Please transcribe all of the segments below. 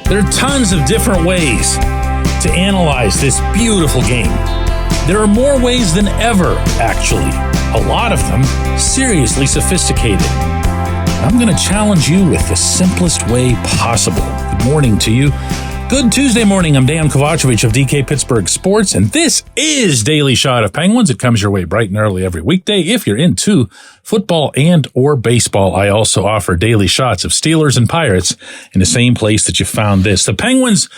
There are tons of different ways to analyze this beautiful game. There are more ways than ever, actually. A lot of them seriously sophisticated. I'm going to challenge you with the simplest way possible. Good morning to you. Good Tuesday morning. I'm Dejan Kovacevic of DK Pittsburgh Sports, and this is Daily Shot of Penguins. It comes your way bright and early every weekday. If you're into football and or baseball, I also offer daily shots of Steelers and Pirates in the same place that you found this. The Penguins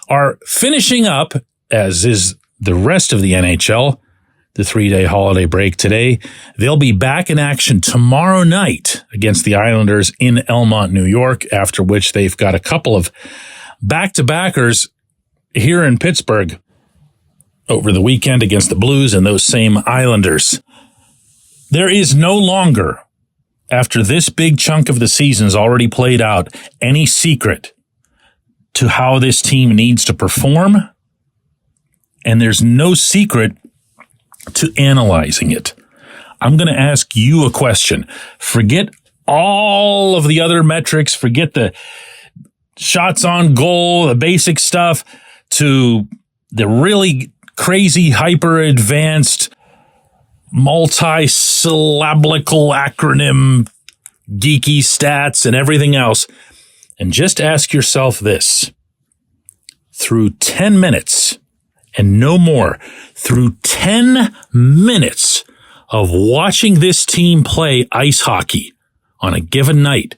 are finishing up, as is the rest of the NHL, the 3-day holiday break today. They'll be back in action tomorrow night against the Islanders in Elmont, New York, after which they've got a couple of back-to-backers here in Pittsburgh over the weekend against the Blues and those same Islanders. There is no longer, after this big chunk of the season's already played out, any secret to how this team needs to perform, and there's no secret to analyzing it. I'm going to ask you a question. Forget all of the other metrics, forget the shots on goal, the basic stuff, to the really crazy, hyper-advanced, multi-syllabical acronym, geeky stats and everything else. And just ask yourself this. Through 10 minutes, and no more, through 10 minutes of watching this team play ice hockey on a given night,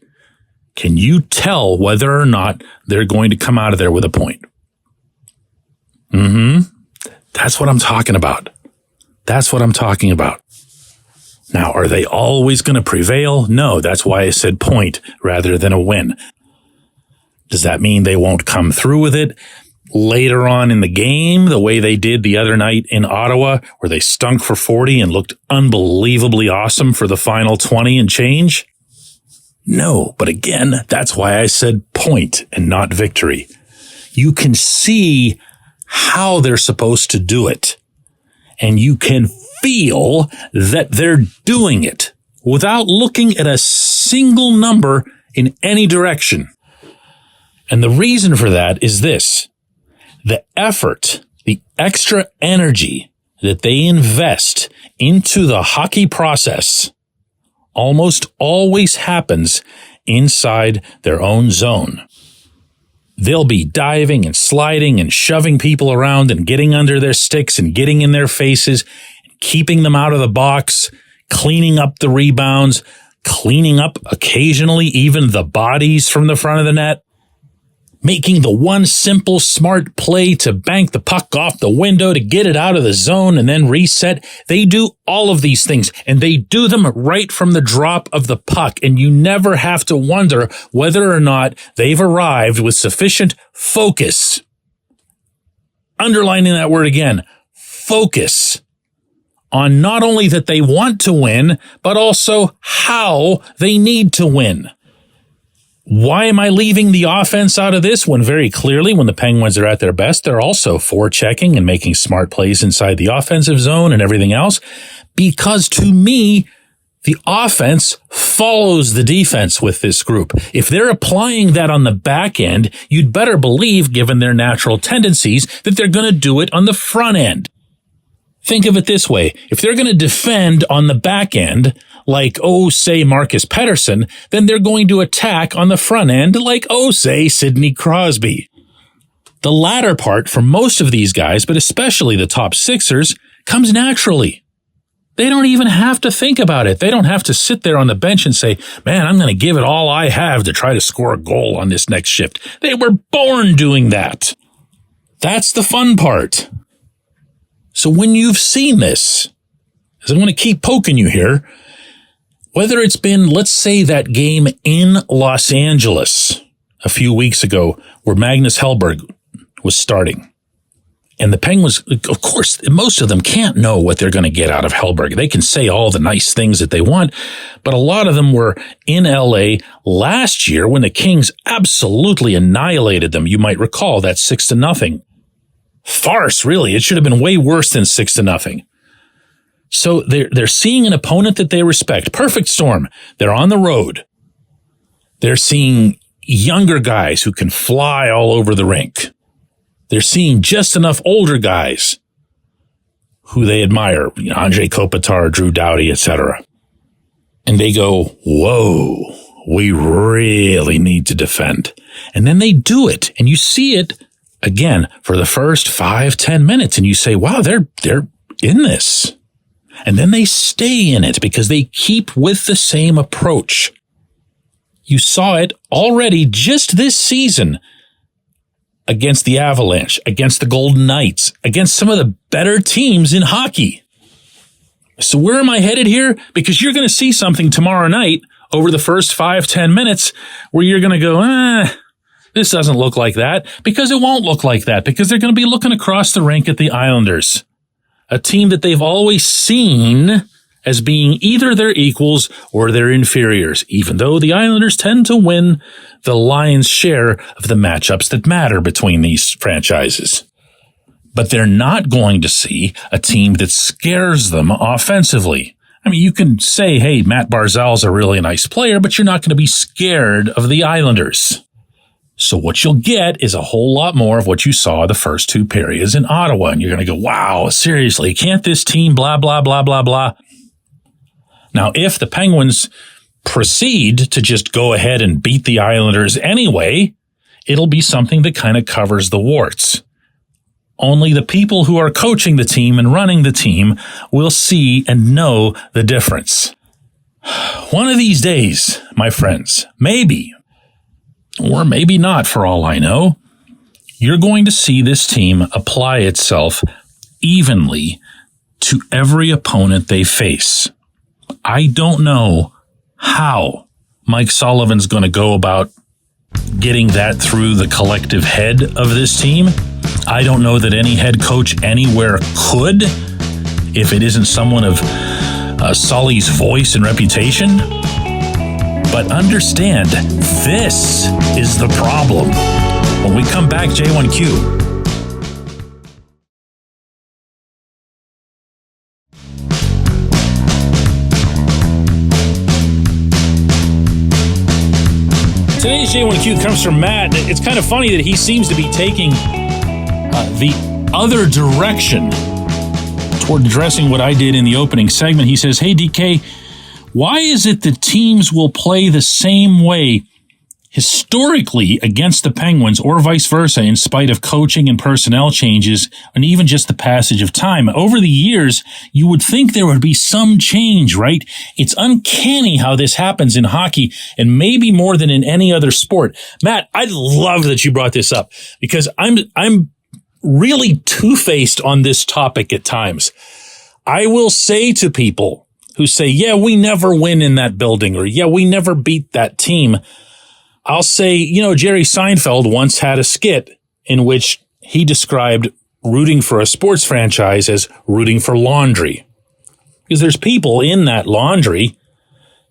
can you tell whether or not they're going to come out of there with a point? That's what I'm talking about. That's what I'm talking about. Now, are they always going to prevail? No, that's why I said point rather than a win. Does that mean they won't come through with it later on in the game, the way they did the other night in Ottawa, where they stunk for 40 and looked unbelievably awesome for the final 20 and change? No, but again, that's why I said point and not victory. You can see how they're supposed to do it, and you can feel that they're doing it without looking at a single number in any direction. And the reason for that is this. The effort, the extra energy that they invest into the hockey process almost always happens inside their own zone. They'll be diving and sliding and shoving people around and getting under their sticks and getting in their faces, and keeping them out of the box, cleaning up the rebounds, cleaning up occasionally even the bodies from the front of the net, making the one simple smart play to bank the puck off the window to get it out of the zone and then reset. They do all of these things, and they do them right from the drop of the puck, and you never have to wonder whether or not they've arrived with sufficient focus. Underlining that word again, focus, on not only that they want to win, but also how they need to win. Why am I leaving the offense out of this when very clearly when the Penguins are at their best, they're also forechecking and making smart plays inside the offensive zone and everything else? Because to me, the offense follows the defense with this group. If they're applying that on the back end, you'd better believe, given their natural tendencies, that they're going to do it on the front end. Think of it this way. If they're going to defend on the back end, like, say, Marcus Pettersson, then they're going to attack on the front end like, say, Sidney Crosby. The latter part for most of these guys, but especially the top sixers, comes naturally. They don't even have to think about it. They don't have to sit there on the bench and say, man, I'm going to give it all I have to try to score a goal on this next shift. They were born doing that. That's the fun part. So when you've seen this, as I'm going to keep poking you here, whether it's been, let's say, that game in Los Angeles a few weeks ago where Magnus Hellberg was starting, and the Penguins, of course, most of them can't know what they're going to get out of Hellberg. They can say all the nice things that they want, but a lot of them were in LA last year when the Kings absolutely annihilated them. You might recall that 6-0. Farce, really. It should have been way worse than 6-0. So they're seeing an opponent that they respect. Perfect storm. They're on the road. They're seeing younger guys who can fly all over the rink. They're seeing just enough older guys who they admire, Andre Kopitar, Drew Doughty, etc. And they go, whoa, we really need to defend. And then they do it. And you see it again for the first 5-10 minutes. And you say, wow, they're in this. And then they stay in it because they keep with the same approach. You saw it already just this season against the Avalanche, against the Golden Knights, against some of the better teams in hockey. So where am I headed here? Because you're going to see something tomorrow night over the first 5-10 minutes where you're going to go, this doesn't look like that, because it won't look like that, because they're going to be looking across the rink at the Islanders, a team that they've always seen as being either their equals or their inferiors, even though the Islanders tend to win the lion's share of the matchups that matter between these franchises. But they're not going to see a team that scares them offensively. I mean, you can say, hey, Matt Barzal's a really nice player, but you're not going to be scared of the Islanders. So what you'll get is a whole lot more of what you saw the first two periods in Ottawa. And you're going to go, wow, seriously, can't this team blah, blah, blah, blah, blah. Now, if the Penguins proceed to just go ahead and beat the Islanders anyway, it'll be something that kind of covers the warts. Only the people who are coaching the team and running the team will see and know the difference. One of these days, my friends, maybe, or maybe not for all I know, you're going to see this team apply itself evenly to every opponent they face. I don't know how Mike Sullivan's going to go about getting that through the collective head of this team. I don't know that any head coach anywhere could, if it isn't someone of Sully's voice and reputation. But understand, this is the problem. When we come back, J1Q. Today's J1Q comes from Matt. It's kind of funny that he seems to be taking the other direction toward addressing what I did in the opening segment. He says, hey, DK, why is it that teams will play the same way historically against the Penguins or vice versa in spite of coaching and personnel changes and even just the passage of time? Over the years, you would think there would be some change, right? It's uncanny how this happens in hockey and maybe more than in any other sport. Matt, I love that you brought this up because I'm really two-faced on this topic at times. I will say to people who say, yeah, we never win in that building, or yeah, we never beat that team, I'll say, Jerry Seinfeld once had a skit in which he described rooting for a sports franchise as rooting for laundry. Because there's people in that laundry,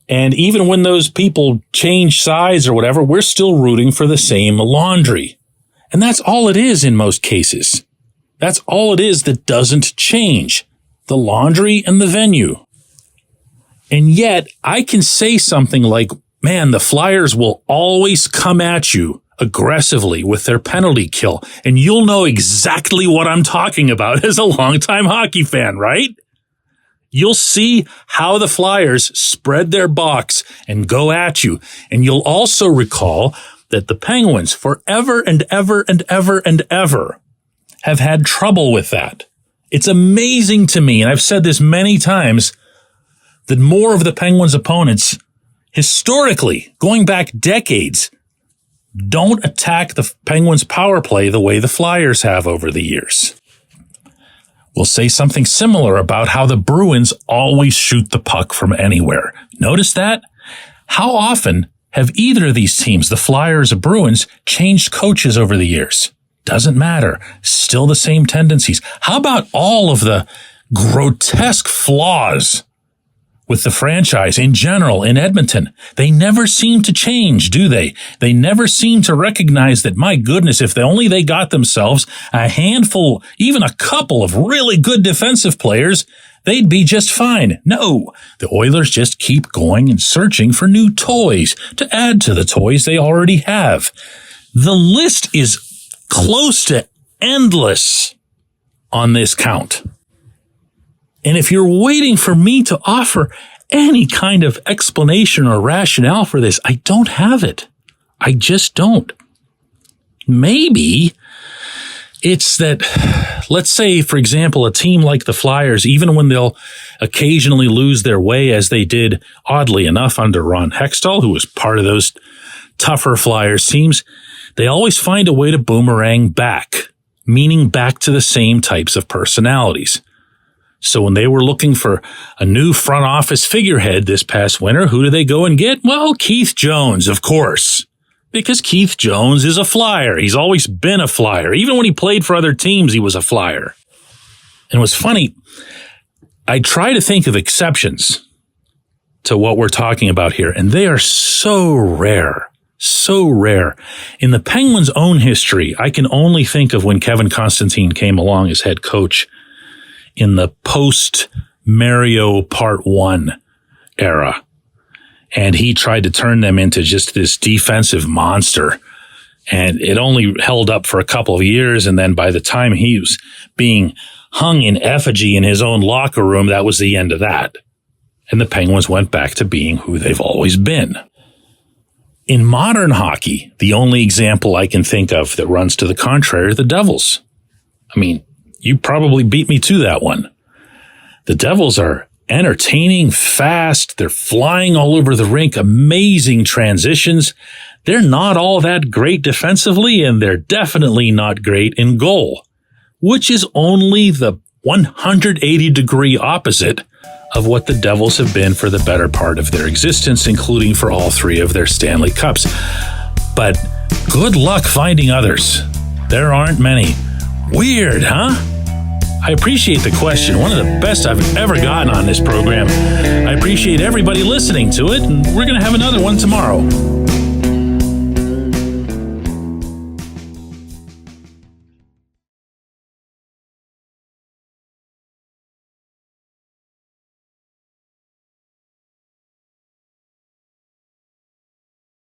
and even when those people change size or whatever, we're still rooting for the same laundry. And that's all it is in most cases. That's all it is that doesn't change. The laundry and the venue. And yet, I can say something like, man, the Flyers will always come at you aggressively with their penalty kill. And you'll know exactly what I'm talking about as a longtime hockey fan, right? You'll see how the Flyers spread their box and go at you. And you'll also recall that the Penguins forever and ever and ever and ever have had trouble with that. It's amazing to me, and I've said this many times, that more of the Penguins' opponents, historically, going back decades, don't attack the Penguins' power play the way the Flyers have over the years. We'll say something similar about how the Bruins always shoot the puck from anywhere. Notice that? How often have either of these teams, the Flyers or Bruins, changed coaches over the years? Doesn't matter. Still the same tendencies. How about all of the grotesque flaws with the franchise in general in Edmonton? They never seem to change, do they? They never seem to recognize that, my goodness, if only they got themselves a handful, even a couple of really good defensive players, they'd be just fine. No, the Oilers just keep going and searching for new toys to add to the toys they already have. The list is close to endless on this count. And if you're waiting for me to offer any kind of explanation or rationale for this, I don't have it. I just don't. Maybe it's that, let's say, for example, a team like the Flyers, even when they'll occasionally lose their way, as they did, oddly enough, under Ron Hextall, who was part of those tougher Flyers teams, they always find a way to boomerang back, meaning back to the same types of personalities. So when they were looking for a new front office figurehead this past winter, who do they go and get? Well, Keith Jones, of course. Because Keith Jones is a Flyer. He's always been a Flyer. Even when he played for other teams, he was a Flyer. And it was funny, I try to think of exceptions to what we're talking about here, and they are so rare. So rare. In the Penguins' own history, I can only think of when Kevin Constantine came along as head coach in the post-Mario Part 1 era. And he tried to turn them into just this defensive monster. And it only held up for a couple of years. And then by the time he was being hung in effigy in his own locker room, that was the end of that. And the Penguins went back to being who they've always been. In modern hockey, the only example I can think of that runs to the contrary are the Devils. I mean, you probably beat me to that one. The Devils are entertaining, fast. They're flying all over the rink, amazing transitions. They're not all that great defensively, and they're definitely not great in goal, which is only the 180-degree opposite of what the Devils have been for the better part of their existence, including for all three of their Stanley Cups. But good luck finding others. There aren't many. Weird, huh? I appreciate the question. One of the best I've ever gotten on this program. I appreciate everybody listening to it, and we're going to have another one tomorrow.